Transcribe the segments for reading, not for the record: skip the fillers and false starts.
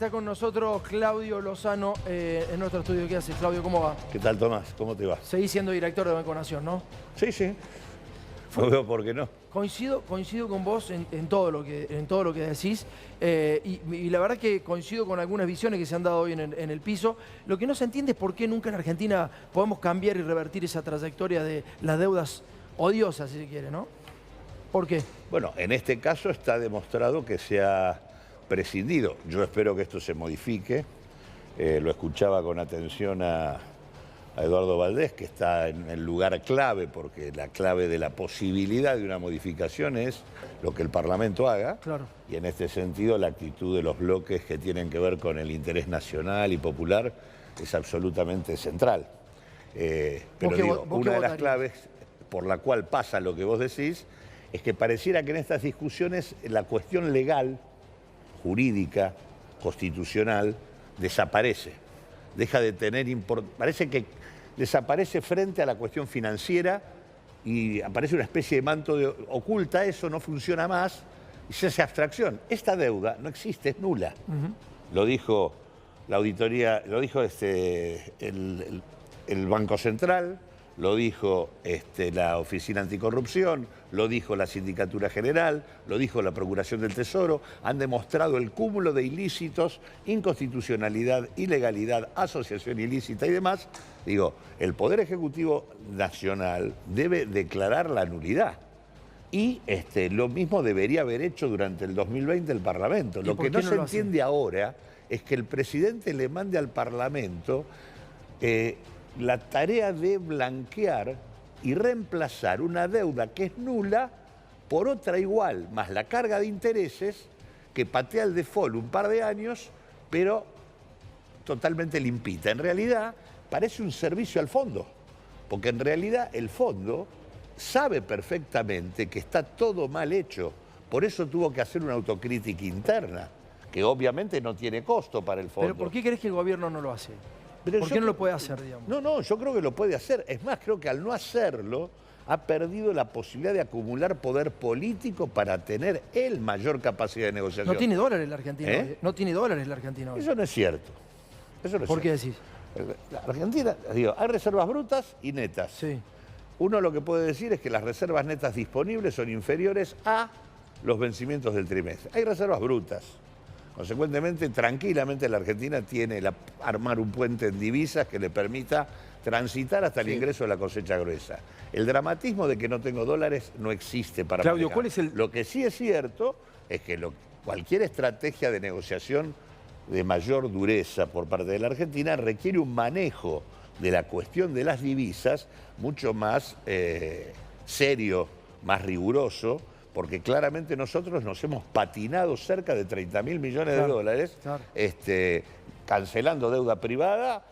Está con nosotros Claudio Lozano en nuestro estudio. ¿Qué haces, Claudio? ¿Cómo va? ¿Qué tal, Tomás? ¿Cómo te va? Seguís siendo director de Banco Nación, ¿no? Sí. No veo por qué no. Coincido con vos en todo lo que decís y la verdad que coincido con algunas visiones que se han dado hoy en el piso. Lo que no se entiende es por qué nunca en Argentina podemos cambiar y revertir esa trayectoria de las deudas odiosas, si se quiere, ¿no? ¿Por qué? Bueno, en este caso está demostrado que se ha prescindido. Yo espero que esto se modifique. Lo escuchaba con atención a Eduardo Valdés, que está en el lugar clave, porque la clave de la posibilidad de una modificación es lo que el Parlamento haga. Claro. Y en este sentido la actitud de los bloques que tienen que ver con el interés nacional y popular es absolutamente central. Pero digo, una de las claves por la cual pasa lo que vos decís es que pareciera que en estas discusiones la cuestión legal, jurídica, constitucional, desaparece. Deja de tener parece que desaparece frente a la cuestión financiera y aparece una especie de manto oculta eso, no funciona más y se hace abstracción. Esta deuda no existe, es nula. Lo dijo la auditoría, lo dijo el Banco Central, lo dijo la Oficina Anticorrupción, lo dijo la Sindicatura General, lo dijo la Procuración del Tesoro. Han demostrado el cúmulo de ilícitos, inconstitucionalidad, ilegalidad, asociación ilícita y demás. Digo, el Poder Ejecutivo Nacional debe declarar la nulidad. Y lo mismo debería haber hecho durante el 2020 el Parlamento. Lo que no se entiende ahora es que el presidente le mande al Parlamento la tarea de blanquear y reemplazar una deuda que es nula por otra igual, más la carga de intereses que patea el default un par de años, pero totalmente limpita. En realidad parece un servicio al fondo, porque en realidad el fondo sabe perfectamente que está todo mal hecho. Por eso tuvo que hacer una autocrítica interna, que obviamente no tiene costo para el fondo. ¿Pero por qué crees que el gobierno no lo hace? ¿Por qué no lo puede hacer, digamos? No, yo creo que lo puede hacer. Es más, creo que al no hacerlo ha perdido la posibilidad de acumular poder político para tener él mayor capacidad de negociación. No tiene dólares la Argentina hoy. No tiene dólares la Argentina hoy. Eso no es cierto. ¿Por qué decís? La Argentina, digo, hay reservas brutas y netas. Sí. Uno lo que puede decir es que las reservas netas disponibles son inferiores a los vencimientos del trimestre. Hay reservas brutas. Consecuentemente, tranquilamente la Argentina tiene armar un puente en divisas que le permita transitar hasta el ingreso de la cosecha gruesa. El dramatismo de que no tengo dólares no existe para Claudio, manejar. ¿cuál es el...? Lo que sí es cierto es que cualquier estrategia de negociación de mayor dureza por parte de la Argentina requiere un manejo de la cuestión de las divisas mucho más serio, más riguroso, porque claramente nosotros nos hemos patinado cerca de 30.000 millones de dólares, cancelando deuda privada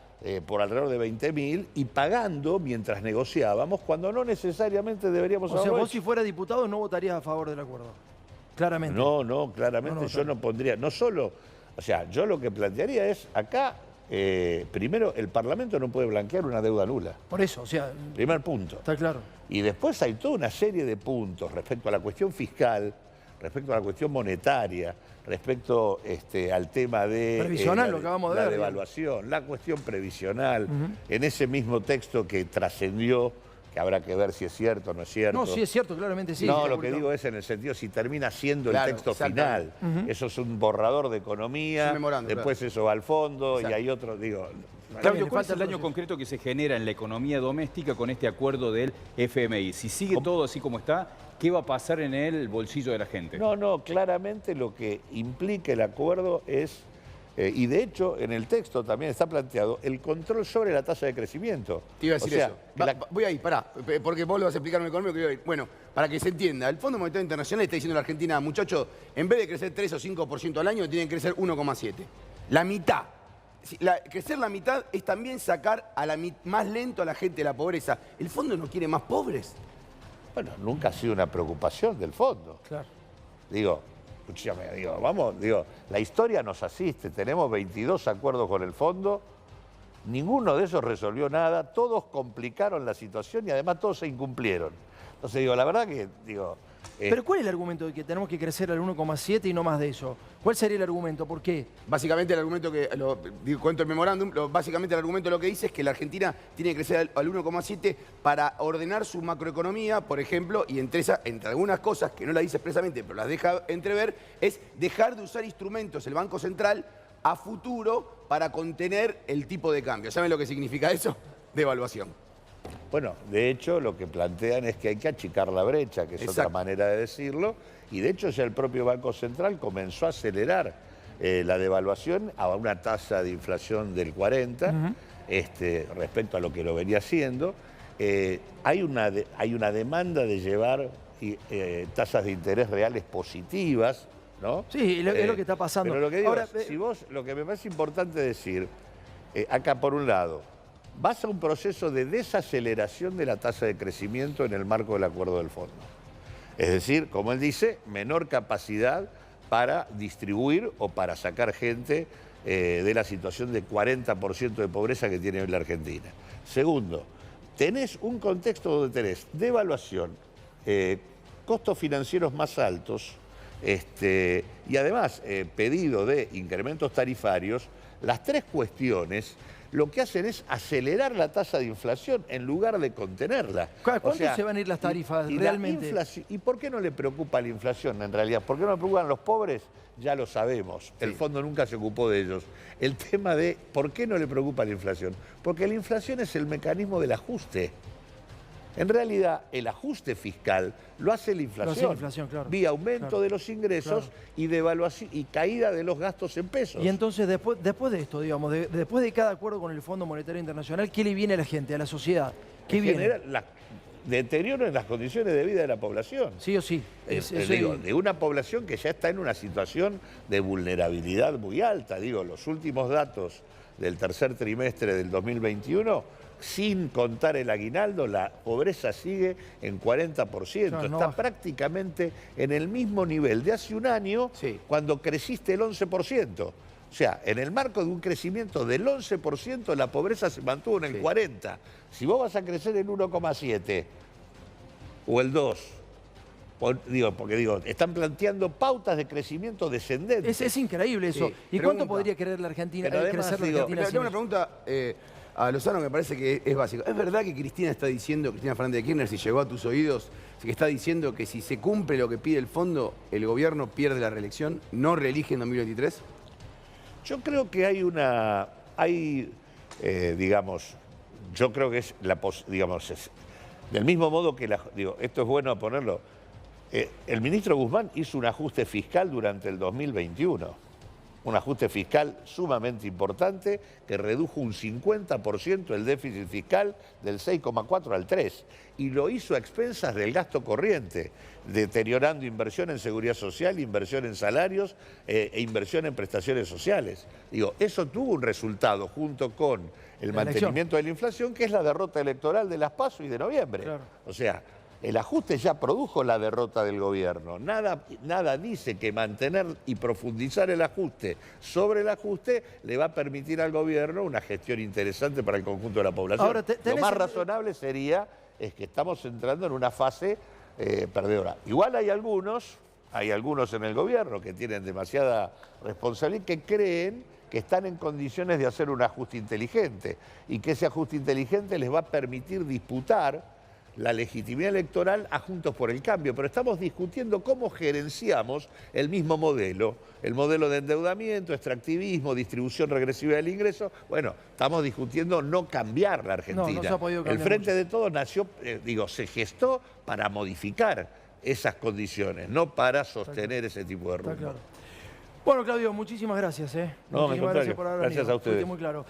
por alrededor de 20.000 y pagando mientras negociábamos, cuando no necesariamente deberíamos haberlo O sea, vos hecho. si fueras diputado no votarías a favor del acuerdo. Claramente. No, claramente yo no pondría, no solo, o sea, yo lo que plantearía es acá, primero, el Parlamento no puede blanquear una deuda nula. Por eso, o sea... Primer punto. Está claro. Y después hay toda una serie de puntos respecto a la cuestión fiscal, respecto a la cuestión monetaria, respecto al tema de previsional, lo acabamos de ver, la devaluación, la cuestión previsional, en ese mismo texto que trascendió, que habrá que ver si es cierto o no es cierto. No, sí es cierto, claramente sí. No, lo que digo es en el sentido si termina siendo el texto final. Eso es un borrador de economía, después eso va al fondo y hay otro, digo... Claudio, ¿cuál es el daño concreto que se genera en la economía doméstica con este acuerdo del FMI? Si sigue todo así como está, ¿qué va a pasar en el bolsillo de la gente? No, claramente lo que implica el acuerdo es, y de hecho en el texto también está planteado, el control sobre la tasa de crecimiento. Te iba a decir eso. Voy ahí, pará, porque vos lo vas a explicar económico que voy a ir. Bueno, para que se entienda, el Fondo Monetario Internacional está diciendo a la Argentina, muchachos, en vez de crecer 3 o 5% al año, tienen que crecer 1,7%. La mitad. Crecer la mitad es también sacar más lento a la gente de la pobreza. ¿El fondo no quiere más pobres? Bueno, nunca ha sido una preocupación del fondo. Claro. Digo, escúchame, la historia nos asiste, tenemos 22 acuerdos con el fondo, ninguno de esos resolvió nada, todos complicaron la situación y además todos se incumplieron. Entonces, la verdad que, Pero ¿cuál es el argumento de que tenemos que crecer al 1,7 y no más de eso? ¿Cuál sería el argumento? ¿Por qué? Básicamente el argumento cuento el memorándum, básicamente el argumento lo que dice es que la Argentina tiene que crecer al 1,7 para ordenar su macroeconomía, por ejemplo, y entre algunas cosas que no la dice expresamente, pero las deja entrever, es dejar de usar instrumentos, el Banco Central, a futuro para contener el tipo de cambio. ¿Saben lo que significa eso? Devaluación. Bueno, de hecho, lo que plantean es que hay que achicar la brecha, que es otra manera de decirlo, y de hecho ya el propio Banco Central comenzó a acelerar la devaluación a una tasa de inflación del 40, respecto a lo que lo venía haciendo. Hay una demanda de llevar tasas de interés reales positivas, ¿no? Sí, es lo que está pasando. Pero lo que digo lo que me parece importante decir, acá por un lado, vas a un proceso de desaceleración de la tasa de crecimiento en el marco del acuerdo del fondo. Es decir, como él dice, menor capacidad para distribuir o para sacar gente de la situación de 40% de pobreza que tiene hoy la Argentina. Segundo, tenés un contexto donde tenés devaluación, costos financieros más altos y además pedido de incrementos tarifarios. Las tres cuestiones lo que hacen es acelerar la tasa de inflación en lugar de contenerla. ¿Cuánto se van a ir las tarifas realmente? ¿Y por qué no le preocupa la inflación en realidad? ¿Por qué no le preocupan los pobres? Ya lo sabemos. El fondo nunca se ocupó de ellos. El tema de ¿por qué no le preocupa la inflación? Porque la inflación es el mecanismo del ajuste. En realidad, el ajuste fiscal lo hace la inflación, claro. Vía aumento de los ingresos y devaluación y caída de los gastos en pesos. Y entonces, después de esto, digamos, después de cada acuerdo con el Fondo Monetario Internacional, ¿qué le viene a la gente, a la sociedad? ¿Qué viene? Genera deterioro en las condiciones de vida de la población. Sí o sí. De una población que ya está en una situación de vulnerabilidad muy alta. Los últimos datos del tercer trimestre del 2021... sin contar el aguinaldo, la pobreza sigue en 40%. Está prácticamente en el mismo nivel de hace un año cuando creciste el 11%. O sea, en el marco de un crecimiento del 11%, la pobreza se mantuvo en el 40%. Si vos vas a crecer en 1,7 o el 2, porque están planteando pautas de crecimiento descendentes. Es increíble eso. Sí. ¿Y cuánto podría crecer la Argentina? Tengo una pregunta a Lozano que me parece que es básico. ¿Es verdad que Cristina Fernández de Kirchner, si llegó a tus oídos, que está diciendo que si se cumple lo que pide el fondo, el gobierno pierde la reelección, no reelige en 2023? Yo creo que yo creo que es del mismo modo que esto es bueno ponerlo. El ministro Guzmán hizo un ajuste fiscal durante el 2021. Un ajuste fiscal sumamente importante que redujo un 50% el déficit fiscal del 6,4 al 3. Y lo hizo a expensas del gasto corriente, deteriorando inversión en seguridad social, inversión en salarios e inversión en prestaciones sociales. Eso tuvo un resultado junto con el mantenimiento de la inflación, que es la derrota electoral de las PASO y de noviembre. Claro. O sea, el ajuste ya produjo la derrota del gobierno. Nada dice que mantener y profundizar el ajuste sobre el ajuste le va a permitir al gobierno una gestión interesante para el conjunto de la población. Ahora, lo más razonable sería que estamos entrando en una fase perdedora. Igual hay algunos en el gobierno que tienen demasiada responsabilidad que creen que están en condiciones de hacer un ajuste inteligente y que ese ajuste inteligente les va a permitir disputar la legitimidad electoral a Juntos por el Cambio, pero estamos discutiendo cómo gerenciamos el mismo modelo, el modelo de endeudamiento, extractivismo, distribución regresiva del ingreso. Bueno, estamos discutiendo no cambiar la Argentina. No se ha podido cambiar el Frente de Todos nació, se gestó para modificar esas condiciones, no para sostener ese tipo de rumbo. Bueno, Claudio, muchísimas gracias. No, muchísimas gracias por haber venido. Gracias a ustedes. Muy claro.